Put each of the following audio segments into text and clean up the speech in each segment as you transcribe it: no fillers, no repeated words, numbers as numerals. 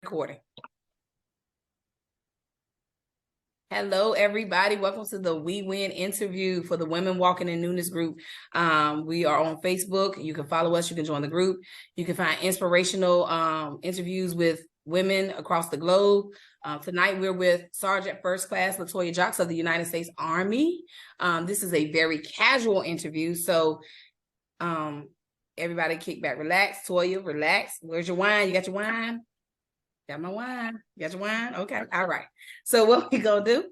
Recording. Hello, everybody. Welcome to the We Win interview for the Women Walking in Newness group. We are on Facebook. You can follow us. You can join the group. You can find inspirational interviews with women across the globe. Tonight, we're with Sergeant First Class Latoya Jacques of the United States Army. This is a very casual interview, so everybody kick back, relax. Toya, relax. Where's your wine? You got your wine? Got my wine. You got your wine? Okay. All right. So what we gonna do?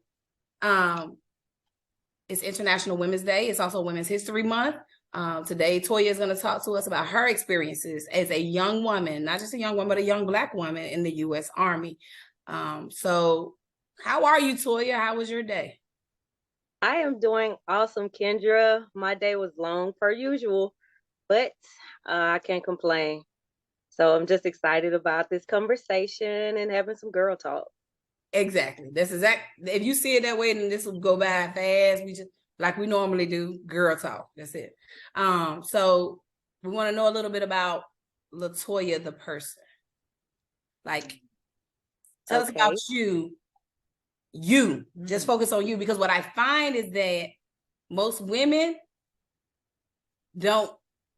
It's International Women's Day. It's also Women's History Month. Today, Toya is going to talk to us about her experiences as a young woman, not just a young woman, but a young Black woman in the U.S. Army. So how are you, Toya? How was your day? I am doing awesome, Kendra. My day was long per usual, but I can't complain. So I'm just excited about this conversation and having some girl talk. Exactly. That's exact. If you see it that way, then this will go by fast. We just like we normally do, girl talk. That's it. So we want to know a little bit about Latoya the person. Like, tell us about you. Just focus on you, because what I find is that most women don't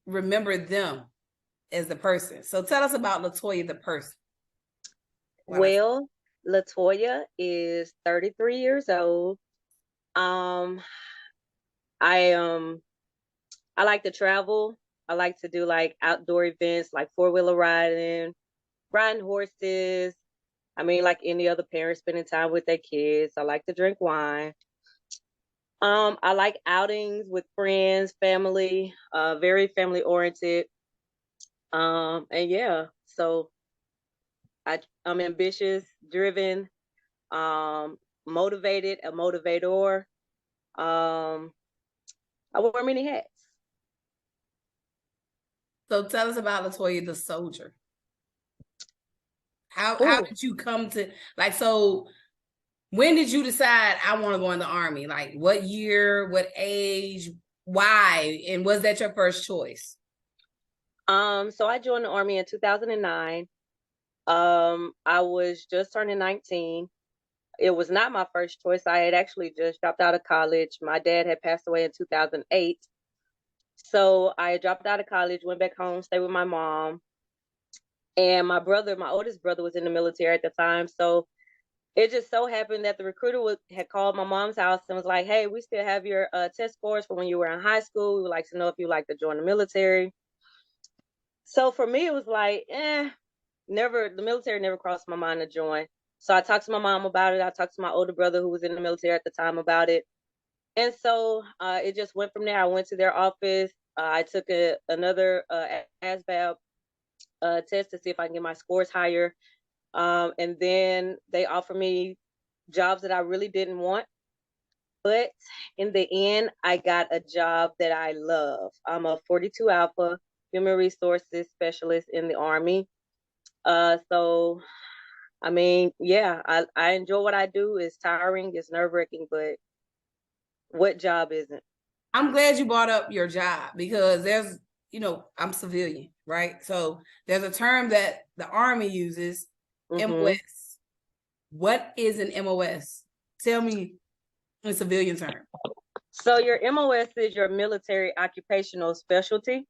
remember them as the person. So tell us about Latoya the person. Well, Latoya is 33 years old. I like to travel. I like to do like outdoor events like four-wheeler riding horses. I mean, like any other parent, spending time with their kids. I like to drink wine. I like outings with friends, family, very family oriented. And yeah, so I'm ambitious, driven, motivated, a motivator. I wear many hats. So tell us about Latoya the soldier. How did you come to, like, so when did you decide I want to go in the Army? Like, what year, what age, why, and was that your first choice? So I joined the Army in 2009. I was just turning 19. It was not my first choice. I had actually just dropped out of college. My dad had passed away in 2008. So I dropped out of college, went back home, stayed with my mom. And my brother, my oldest brother, was in the military at the time. So it just so happened that the recruiter had called my mom's house and was like, hey, we still have your test scores from when you were in high school. We would like to know if you'd like to join the military. So for me, it was like, the military never crossed my mind to join. So I talked to my mom about it. I talked to my older brother who was in the military at the time about it. And so it just went from there. I went to their office. I took another ASVAB test to see if I can get my scores higher. And then they offered me jobs that I really didn't want. But in the end, I got a job that I love. I'm a 42 Alpha Human Resources Specialist in the Army. So, I mean, yeah, I enjoy what I do. It's tiring, it's nerve-wracking, but what job isn't? I'm glad you brought up your job, because there's, I'm civilian, right? So there's a term that the Army uses, MOS. What is an MOS? Tell me in civilian term. So your MOS is your military occupational specialty.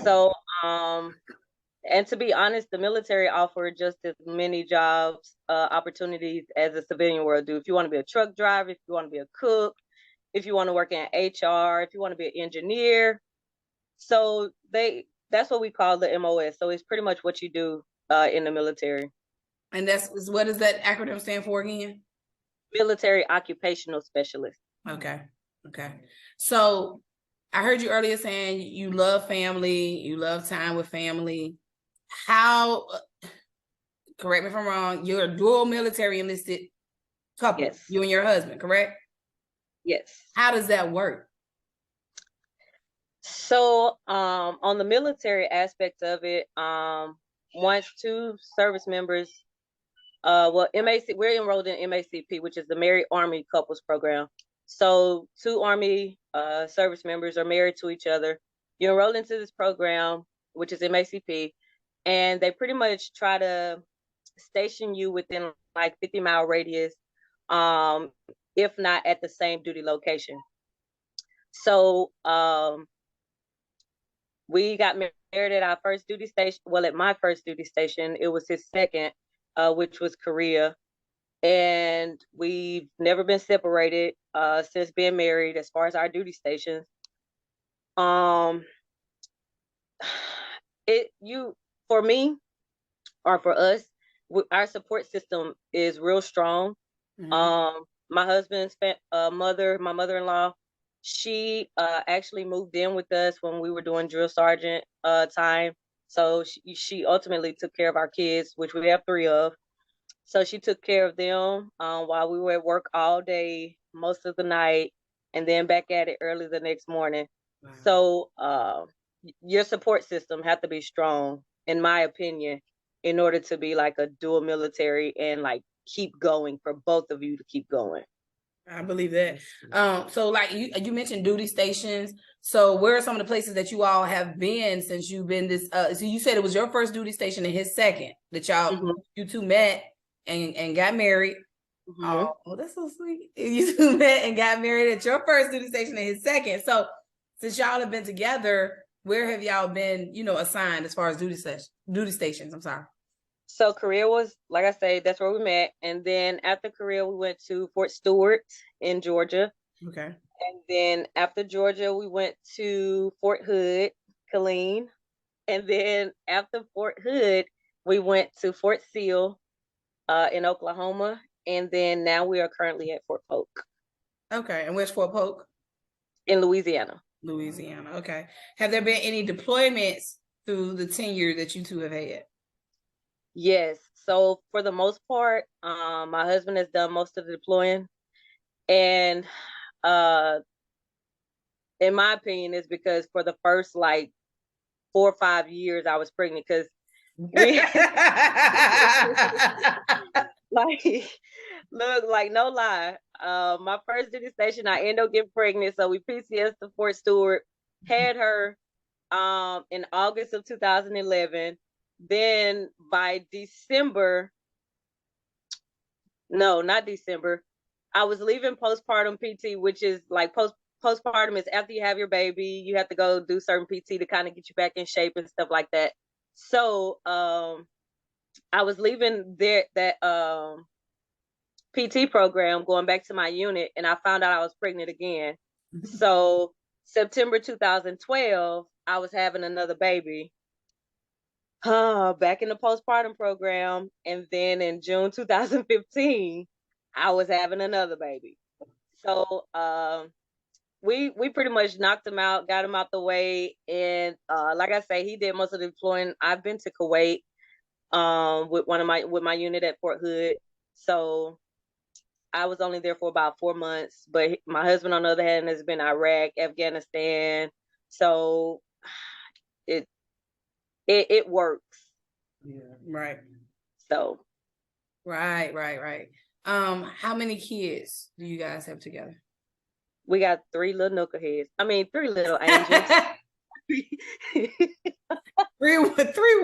So, and to be honest, the military offer just as many jobs, opportunities as the civilian world do. If you want to be a truck driver, if you want to be a cook, if you want to work in HR, if you want to be an engineer. So that's what we call the MOS. So it's pretty much what you do in the military. And what does that acronym stand for again? Military Occupational Specialist. Okay. So I heard you earlier saying you love family, you love time with family. How, correct me if I'm wrong, you're a dual military enlisted couple. Yes. You and your husband, correct? Yes. How does that work? So on the military aspect of it, once two service members, we're enrolled in MACP, which is the Married Army Couples Program. So two Army service members are married to each other. You enroll into this program, which is MACP, and they pretty much try to station you within like 50-mile radius, if not at the same duty location. So we got married at our first duty station. Well, at my first duty station, it was his second, which was Korea. And we've never been separated since being married as far as our duty stations. For me or for us, our support system is real strong. Mm-hmm. My husband's mother, my mother-in-law, she actually moved in with us when we were doing drill sergeant time. So she ultimately took care of our kids, which we have 3 of. So she took care of them while we were at work all day, most of the night, and then back at it early the next morning. Wow. So your support system have to be strong, in my opinion, in order to be like a dual military and like keep going, for both of you to keep going. I believe that. So like you mentioned duty stations. So where are some of the places that you all have been since you've been this? So you said it was your first duty station and his second that y'all you two met and got married. Mm-hmm. Oh, that's so sweet. You two met and got married at your first duty station and his second. So since y'all have been together, where have y'all been, assigned as far as duty stations? I'm sorry. So Korea was, like I say, that's where we met. And then after Korea, we went to Fort Stewart in Georgia. Okay. And then after Georgia, we went to Fort Hood, Killeen. And then after Fort Hood, we went to Fort Sill in Oklahoma. And then now we are currently at Fort Polk. Okay. And where's Fort Polk? In Louisiana. Louisiana. Okay. Have there been any deployments through the tenure that you two have had? Yes. So for the most part, my husband has done most of the deploying. And in my opinion, it's because for the first like 4 or 5 years I was pregnant, because like no lie, my first duty station, I ended up getting pregnant. So we PCS to Fort Stewart, had her in August of 2011. Then by December, no, not December, I was leaving postpartum PT, which is like postpartum is after you have your baby, you have to go do certain PT to kind of get you back in shape and stuff like that. So I was leaving that PT program, going back to my unit, and I found out I was pregnant again. So September 2012, I was having another baby. Back in the postpartum program. And then in June 2015, I was having another baby. So we pretty much knocked him out, got him out the way. And like I say, he did most of the deploying. I've been to Kuwait with my unit at Fort Hood. So I was only there for about 4 months. But my husband, on the other hand, has been Iraq, Afghanistan. So it works. Yeah. Right. So. Right. How many kids do you guys have together? We got 3 little knuckleheads. I mean, 3 little angels. 3 what? 3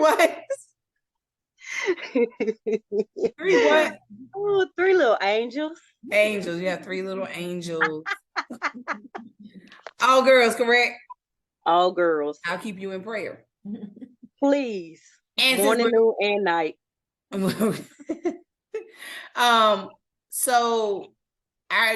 what? Oh, 3 little angels. Angels. You have 3 little angels. All girls, correct? All girls. I'll keep you in prayer. Please. And morning, noon, and night. So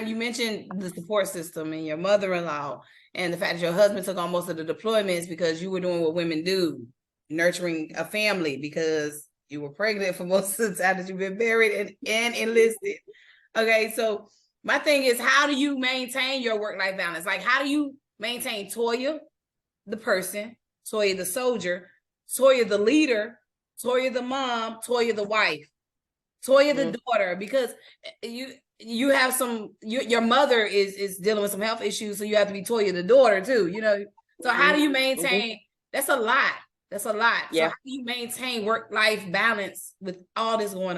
you mentioned the support system and your mother-in-law and the fact that your husband took on most of the deployments because you were doing what women do, nurturing a family, because you were pregnant for most of the time that you've been married and enlisted. Okay, so my thing is, how do you maintain your work-life balance? Like, how do you maintain Toya, the person, Toya, the soldier, Toya, the leader, Toya, the mom, Toya, the wife, Toya, the daughter, because you have your mother is dealing with some health issues, so you have to be Toya, the daughter too, So how do you maintain? That's a lot. Yeah. So how do you maintain work-life balance with all this going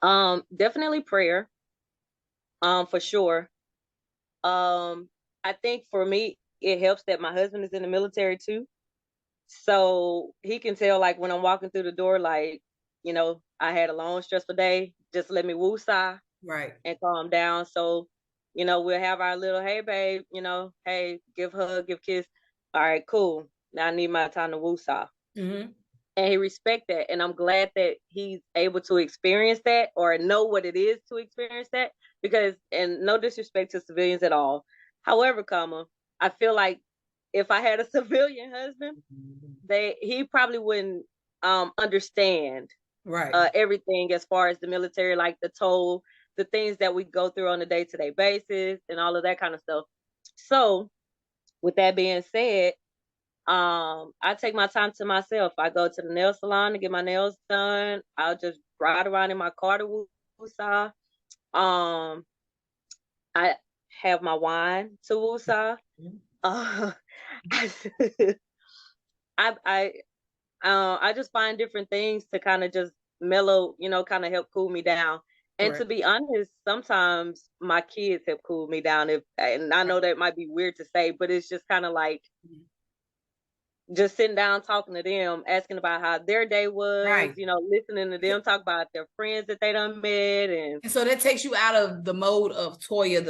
on? Definitely prayer. For sure. I think for me, it helps that my husband is in the military too. So he can tell, like, when I'm walking through the door, like, you know, I had a long stressful day. Just let me woosah Right. and calm down. So, you know, we'll have our little, hey babe, you know, hey, give hug, give kiss. All right, cool. Now I need my time to woosah. Mm-hmm. And he respect that. And I'm glad that he's able to experience that or know what it is to experience that. Because, and no disrespect to civilians at all. However, I feel like if I had a civilian husband, he probably wouldn't understand Right. everything as far as the military, like the toll, the things that we go through on a day-to-day basis and all of that kind of stuff. So with that being said, I take my time to myself. I go to the nail salon to get my nails done. I'll just ride around in my car to woosah. I have my wine to woosah. Uh, I I just find different things to kind of just mellow, you know, kind of help cool me down. And Correct. to be honest, sometimes my kids have cooled me down. And I know that might be weird to say, but it's just kind of like just sitting down talking to them, asking about how their day was, Right. you know, listening to them talk about their friends that they done met. And so that takes you out of the mode of Toya,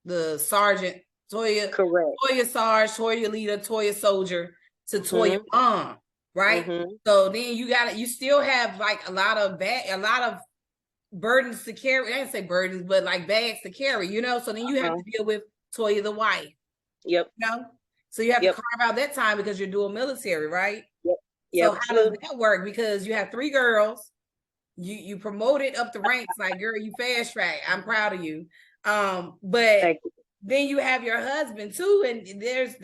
the sergeant, Toya, Correct. Toya Sarge, Toya leader, Toya soldier, to Toya Mm-hmm. mom, right? Mm-hmm. So then you still have like a lot of burdens to carry. I didn't say burdens, but like bags to carry, you know. So then you have to deal with Toya the wife. Yep. You know? So you have Yep. to carve out that time because you're dual military, right? Yep. So Yep. how does that work? Because you have 3 girls, you promoted up the ranks, like girl, you fast track. I'm proud of you. But then you have your husband too, and there's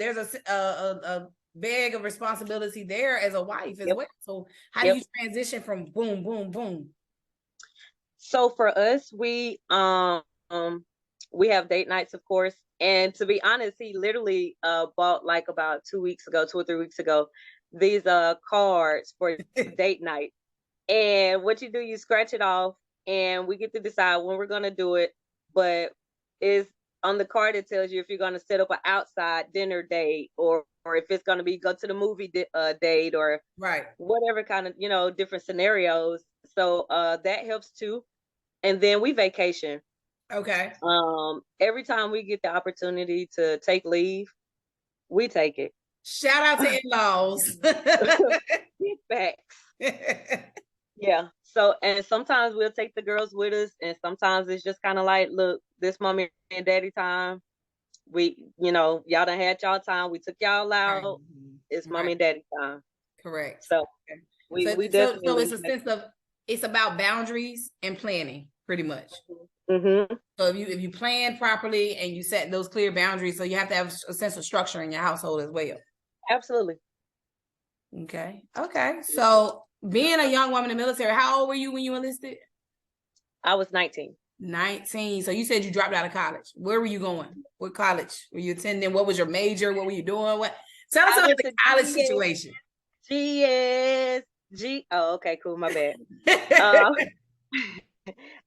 a bag of responsibility there as a wife as well. So how do you transition from boom, boom, boom? So for us, we have date nights, of course. And to be honest, he literally bought like about 2 weeks ago, 2 or 3 weeks ago, these cards for date night. And what you do, you scratch it off, and we get to decide when we're gonna do it. But it's on the card, it tells you if you're gonna set up an outside dinner date, or if it's gonna be go to the movie date, or right, whatever kind of, you know, different scenarios. So that helps too. And then we vacation. Okay. Every time we get the opportunity to take leave, we take it. Shout out to in-laws. Facts. Yeah. So, and sometimes we'll take the girls with us, and sometimes it's just kind of like, look, this mommy and daddy time. We, you know, y'all done had y'all time. We took y'all out. Right. It's mommy and daddy time. Correct. So we definitely. So it's a sense of, it's about boundaries and planning, pretty much. Mm-hmm. So if you plan properly and you set those clear boundaries, so you have to have a sense of structure in your household as well. Absolutely. Okay. So being a young woman in the military, how old were you when you enlisted? I was 19. 19. So you said you dropped out of college. Where were you going? What college were you attending? What was your major? What were you doing? Tell us about the college situation. Oh, okay, cool. My bad.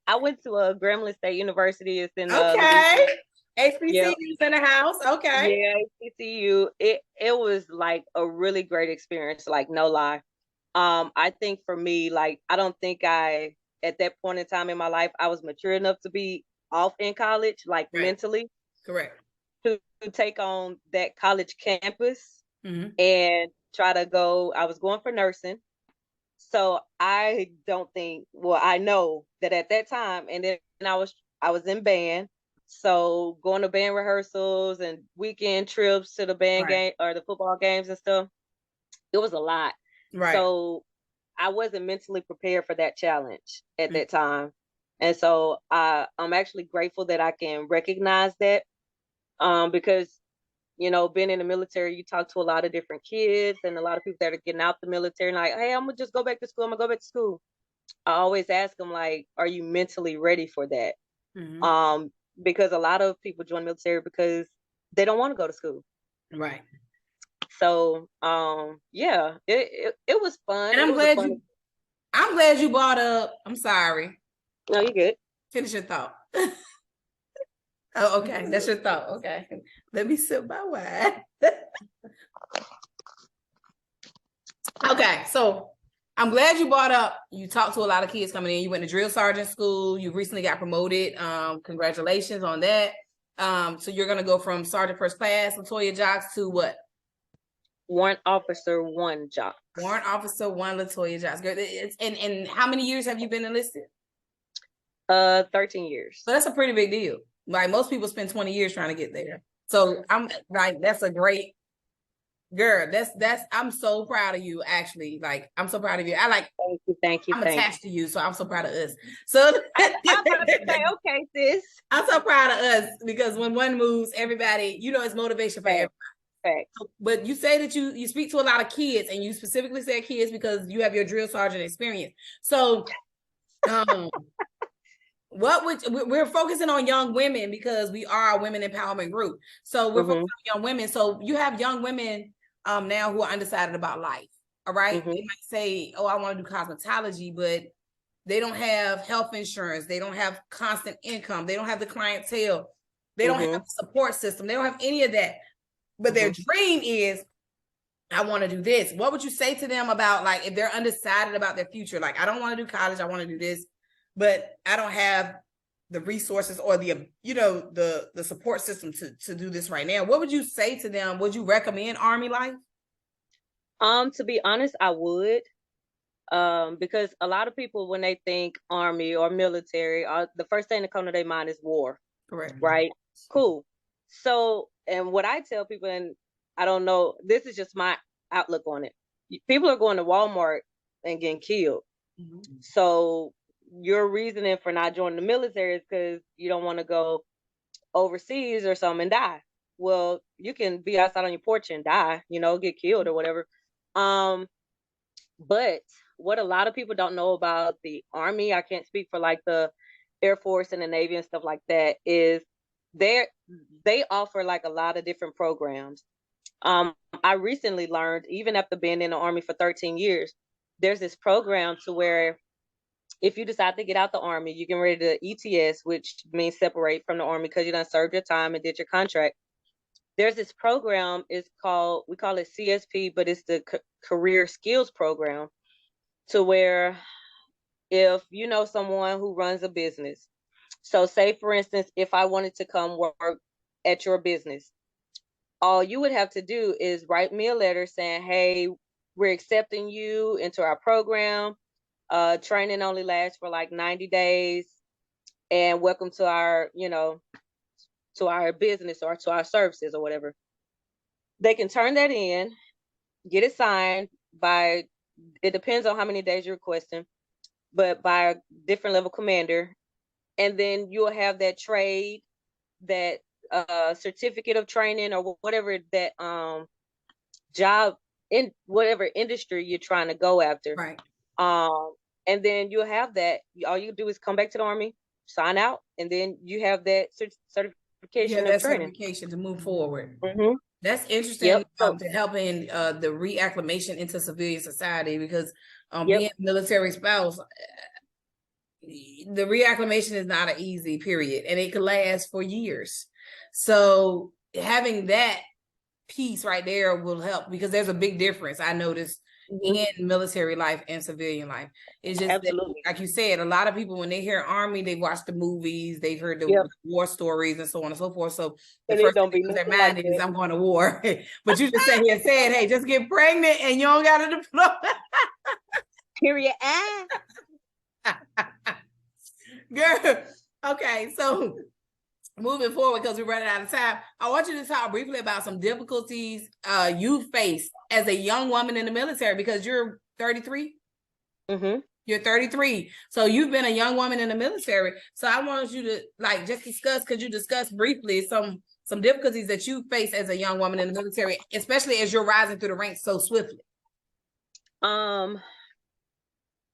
I went to a Grambling State University. It's in HBCU's in the house. Okay. Yeah, HBCU. It was like a really great experience, like no lie. I think for me, like I don't think at that point in time in my life I was mature enough to be off in college, like mentally. Correct. To take on that college campus and try to go. I was going for nursing. So I don't think, well, I know that at that time, and then I was in band. So going to band rehearsals and weekend trips to the band game or the football games and stuff, it was a lot. Right. So I wasn't mentally prepared for that challenge at that time. And so I'm actually grateful that I can recognize that because, you know, being in the military, you talk to a lot of different kids and a lot of people that are getting out the military and like, hey, I'm gonna just go back to school. I'm gonna go back to school. I always ask them, like, are you mentally ready for that? Because a lot of people join the military because they don't want to go to school. Right. So, yeah, it was fun. And I'm glad you brought up. I'm sorry. No, you're good. Finish your thought. Oh, okay. That's your thought. Okay. Let me sip my wine. Okay. So I'm glad you brought up, you talked to a lot of kids coming in. You went to drill sergeant school. You recently got promoted. Congratulations on that. So you're going to go from Sergeant First Class Latoya Jacques to what? Warrant Officer 1 Jacques. Warrant Officer 1 Latoya Jacques. And how many years have you been enlisted? 13 years. So that's a pretty big deal. Like most people spend 20 years trying to get there. So I'm like, that's a great girl. I'm so proud of you, actually. Like, I'm so proud of you. Thank you. I'm attached to you, so I'm so proud of us. So I'm about to say, okay, sis. I'm so proud of us because when one moves, everybody, it's motivation for everybody. Facts. But you say that you speak to a lot of kids, and you specifically said kids because you have your drill sergeant experience. So we're focusing on young women because we are a women empowerment group. So we're focusing on young women. So you have young women now who are undecided about life. All right. They might say, oh, I want to do cosmetology, but they don't have health insurance. They don't have constant income. They don't have the clientele. They don't have a support system. They don't have any of that. But their dream is, I want to do this. What would you say to them about, like, if they're undecided about their future? Like, I don't want to do college. I want to do this, but I don't have the resources or the support system to do this right now. What would you say to them? Would you recommend Army life? To be honest, I would. Because a lot of people, when they think Army or military, the first thing that comes to their mind is war. Correct. Right? Cool. So, and what I tell people, and I don't know, this is just my outlook on it. People are going to Walmart and getting killed. So your reasoning for not joining the military is because you don't want to go overseas or something and die. Well, you can be outside on your porch and die, get killed or whatever. But what a lot of people don't know about the Army, I can't speak for like the Air Force and the Navy and stuff like that, is they offer like a lot of different programs. I recently learned, even after being in the Army for 13 years, there's this program to where if you decide to get out the Army, you get ready to ETS, which means separate from the Army because you done served your time and did your contract. There's this program, we call it CSP, but it's the Career Skills Program, to where if you know someone who runs a business, so say for instance, if I wanted to come work at your business, all you would have to do is write me a letter saying, hey, we're accepting you into our program. Training only lasts for like 90 days, and welcome to our, to our business or to our services or whatever. They can turn that in, get it signed by, it depends on how many days you're requesting, but by a different level commander. And then you'll have that trade, that certificate of training or whatever that job in whatever industry you're trying to go after. Right. And then you'll have that. All you do is come back to the Army, sign out, and then you have that certification of training. Certification to move forward. That's interesting. Yep. To help in the reacclimation into civilian society, because being a military spouse, the reacclimation is not an easy period, and it could last for years. So having that piece right there will help, because there's a big difference I noticed in military life and civilian life. It's just that, like you said, a lot of people, when they hear Army, they watch the movies, they've heard the war stories and so on and so forth. So the first thing in their mind is, I'm going to war. But you just sat here and said, hey, just get pregnant and you don't got a diploma. Period. Girl. Okay, so moving forward, because we're running out of time, I want you to talk briefly about some difficulties you faced as a young woman in the military, because you're 33. You're 33. So you've been a young woman in the military. So I want you to just discuss, could you discuss briefly some difficulties that you face as a young woman in the military, especially as you're rising through the ranks so swiftly?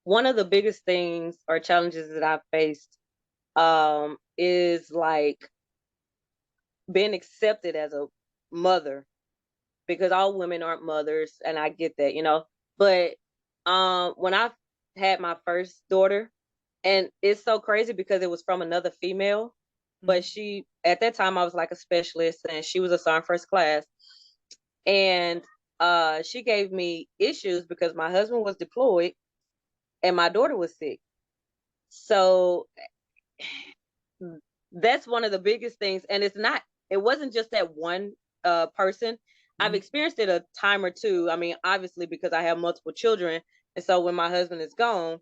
One of the biggest things or challenges that I've faced is like being accepted as a mother, because all women aren't mothers, and I get that, but when I had my first daughter, and it's so crazy because it was from another female, but she, at that time I was like a specialist and she was assigned first class, and she gave me issues because my husband was deployed and my daughter was sick. So that's one of the biggest things. And it wasn't just that one person. I've experienced it a time or two. I mean, obviously, because I have multiple children. And so when my husband is gone,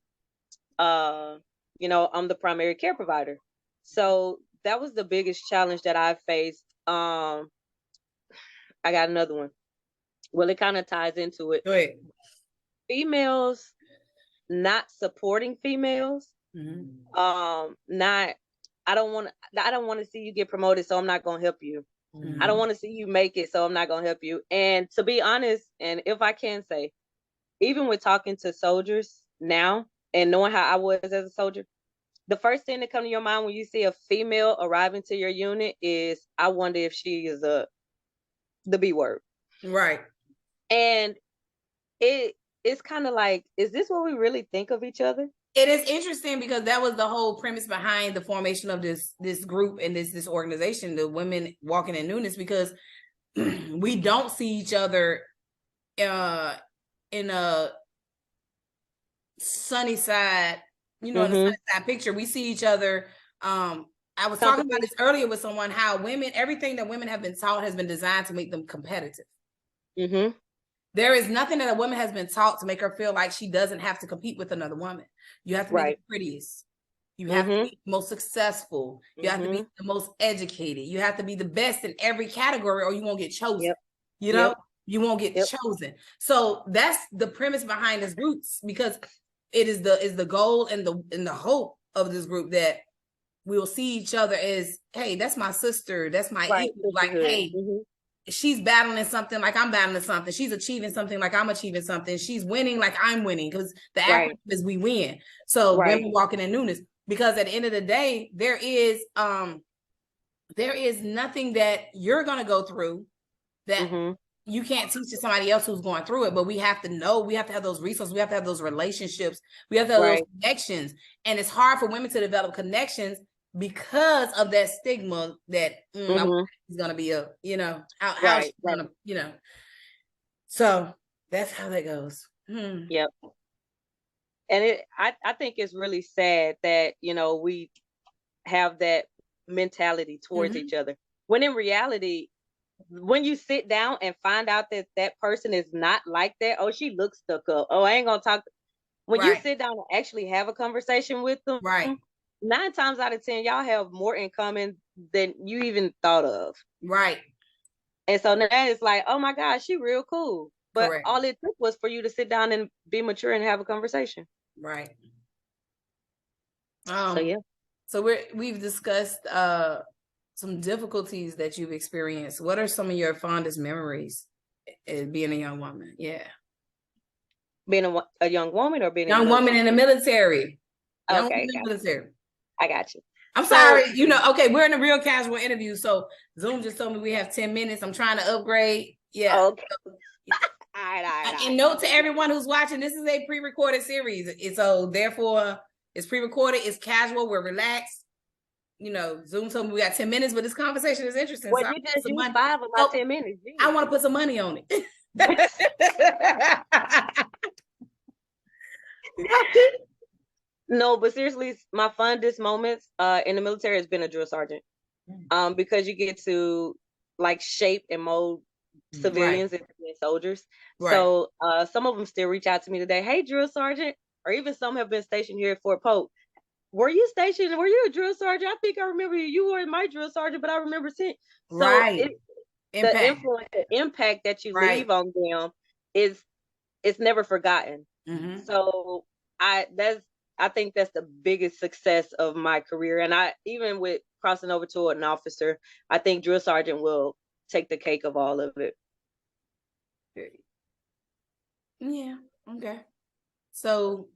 I'm the primary care provider. So that was the biggest challenge that I faced. I got another one. Well, it kind of ties into it. Go ahead. Females not supporting females. I don't want to see you get promoted, so I'm not going to help you. I don't want to see you make it, so I'm not going to help you. And to be honest, and if I can say, even with talking to soldiers now and knowing how I was as a soldier, the first thing that comes to your mind when you see a female arriving to your unit is, I wonder if she is the B word. Right. And it's kind of like, is this what we really think of each other? It is interesting because that was the whole premise behind the formation of this group and this organization, the Women Walking in Newness, because we don't see each other in a sunny side, in a sunny side picture. We see each other. I was talking about this earlier with someone, how everything that women have been taught has been designed to make them competitive. There is nothing that a woman has been taught to make her feel like she doesn't have to compete with another woman. You have to be the prettiest. You have to be the most successful. You have to be the most educated. You have to be the best in every category, or you won't get chosen. You you won't get chosen. So that's the premise behind this group, because it is the goal and the hope of this group that we'll see each other as, hey, that's my sister, that's my equal. Like, hey, she's battling something like I'm battling something. She's achieving something like I'm achieving something. She's winning like I'm winning, because the acronym is we win. So Women Walking in Newness, because at the end of the day, there is nothing that you're going to go through that you can't teach to somebody else who's going through it. But we have to know, we have to have those resources, we have to have those relationships, we have to have those connections. And it's hard for women to develop connections because of that stigma that is going to be so that's how that goes. Yep. And I think it's really sad that, we have that mentality towards each other, when in reality, when you sit down and find out that that person is not like that, oh, she looks stuck up, oh, I ain't gonna talk. When you sit down and actually have a conversation with them, 9 times out of 10, y'all have more in common than you even thought of. Right. And so now it's like, oh my gosh, she real cool. But all it took was for you to sit down and be mature and have a conversation. Right. So we've discussed some difficulties that you've experienced. What are some of your fondest memories being a young woman? Yeah. Being a young woman, or being young woman in the military? Okay. Military. I got you. I'm sorry. Okay, we're in a real casual interview. So Zoom just told me we have 10 minutes. I'm trying to upgrade. Yeah. Okay. All right. And note to everyone who's watching, this is a pre-recorded series. So therefore, it's pre-recorded, it's casual, we're relaxed. Zoom told me we got 10 minutes, but this conversation is interesting. Well, you just used 5 of my 10 minutes. Geez. I want to put some money on it. No, but seriously, my fondest moments in the military has been a drill sergeant. Because you get to shape and mold civilians into being soldiers. So some of them still reach out to me today. Hey, drill sergeant, or even some have been stationed here at Fort Polk. Were you stationed? Were you a drill sergeant? I think I remember you. You were my drill sergeant, but I remember seeing. So the influence, the impact that you leave on them it's never forgotten. So I think that's the biggest success of my career. And even with crossing over to an officer, I think drill sergeant will take the cake of all of it. Yeah. Okay. So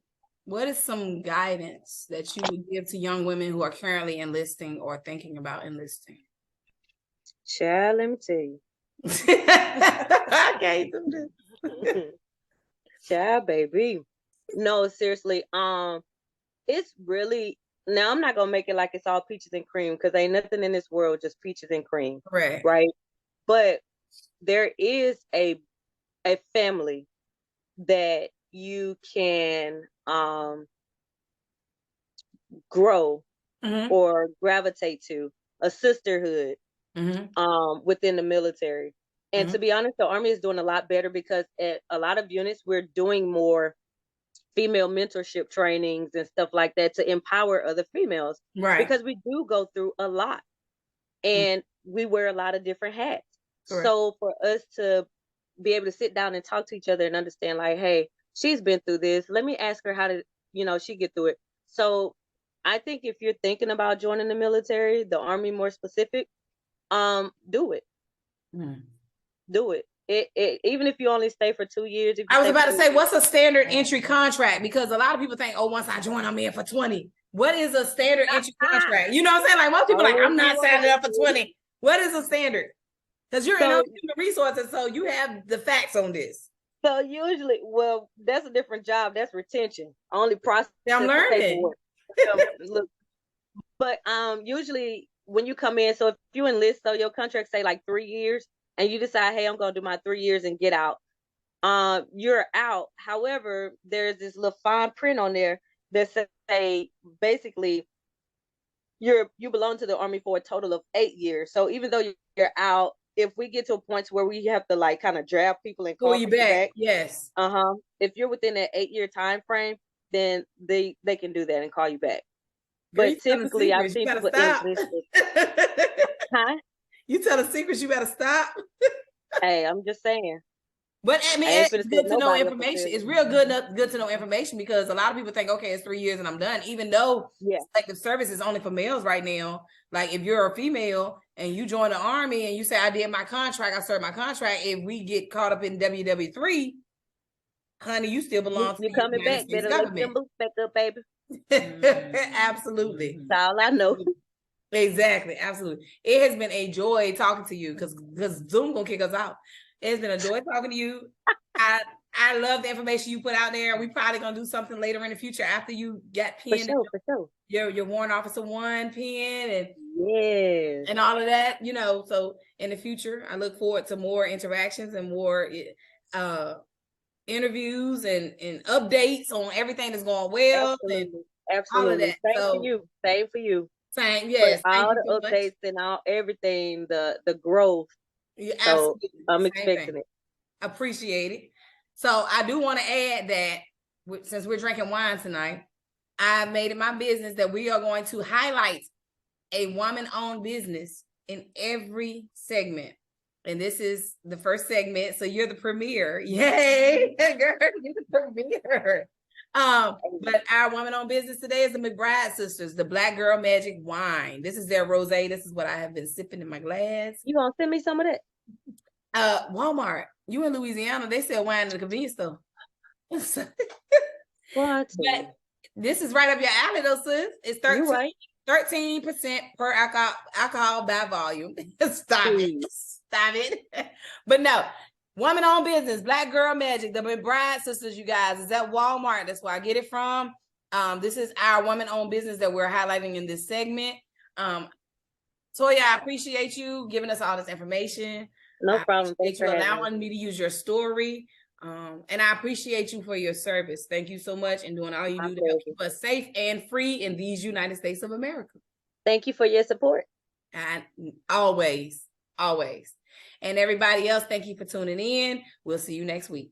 what is some guidance that you would give to young women who are currently enlisting or thinking about enlisting? Child, let me tell you. I can't do this. Child, baby. No, seriously. It's really, now I'm not gonna make it like it's all peaches and cream, because ain't nothing in this world just peaches and cream. Right. But there is a family that you can grow Mm-hmm. or gravitate to, a sisterhood Mm-hmm. within the military. And Mm-hmm. to be honest, the Army is doing a lot better because at a lot of units, we're doing more female mentorship trainings and stuff like that to empower other females, Right. because we do go through a lot and we wear a lot of different hats. Correct. So for us to be able to sit down and talk to each other and understand, like, hey, she's been through this. Let me ask her how did she get through it. So I think if you're thinking about joining the military, the Army more specific, do it. Mm. Do it. Even if you only stay for 2 years. If you I was stay about for to 2 say, years, what's a standard entry contract? Because a lot of people think, oh, once I join, I'm in for 20. What is a standard entry contract? You know what I'm saying? Like most people are like, I'm not signing up for 20. What is a standard? Because you're in human resources, so you have the facts on this. So usually, well, that's a different job. That's retention. Only process. I'm learning. Look, but usually when you come in, so if you enlist, so your contract say like 3 years, and you decide, hey, I'm gonna do my 3 years and get out. You're out. However, there's this little fine print on there that say basically you belong to the Army for a total of 8 years. So even though you're out, if we get to a point where we have to like kind of draft people and call you back, yes. If you're within that 8-year time frame, then they can do that and call you back. But typically, I've seen people enlisted. Huh? You tell the secrets, you better stop. Hey, I'm just saying. But I mean, it's good to know information. It's real good to know information, because a lot of people think, okay, it's 3 years and I'm done. Even though selective service is only for males right now. Like if you're a female and you join the Army and you say, I did my contract, I served my contract. If we get caught up in WW3, honey, you still belong to the coming United back. States Better lift them boots back up, baby. Absolutely. That's all I know. Exactly. Absolutely. It has been a joy talking to you, because Zoom gonna kick us out. It's been a joy talking to you. I love the information you put out there. We probably gonna do something later in the future after you get pinned. For sure. Your Warrant Officer 1 pin and all of that, so in the future, I look forward to more interactions and more interviews and updates on everything that's going well. Absolutely. All of that. Same for you. Same, yes. For all the updates and all everything, the growth. Yeah, so I'm expecting it. Appreciate it. So I do want to add that since we're drinking wine tonight, I made it my business that we are going to highlight a woman-owned business in every segment. And this is the first segment. So you're the premiere. Yay, girl, you're the premiere. But our woman-owned business today is the McBride Sisters, the Black Girl Magic Wine. This is their rosé. This is what I have been sipping in my glass. You gonna send me some of that? Walmart. You in Louisiana? They sell wine in the convenience store. What? But this is right up your alley, though, sis. It's 13% per alcohol by volume. Stop it. But no. Woman-owned business, Black Girl Magic, the McBride Sisters, you guys, is at Walmart. That's where I get it from. This is our woman-owned business that we're highlighting in this segment. Toya, I appreciate you giving us all this information. No problem. Thanks for allowing me to use your story. And I appreciate you for your service. Thank you so much and doing all you do to help keep us safe and free in these United States of America. Thank you for your support. And always. And everybody else, thank you for tuning in. We'll see you next week.